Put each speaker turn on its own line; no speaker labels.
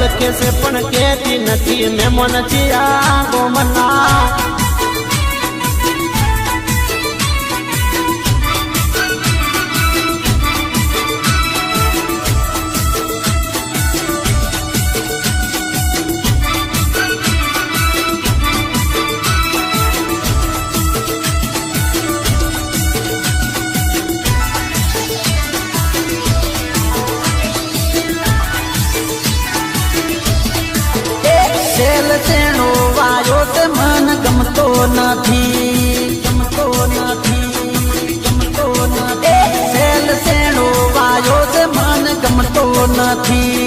ઓળખે છે પણ કેતી નથી મેમન ચિયા ગોમના સેલ ચેણો વાયો તે મન ગમતો નથી ગમતો નથી ગમતો નથી સેલ ચેણો વાયો તે મન ગમતો નથી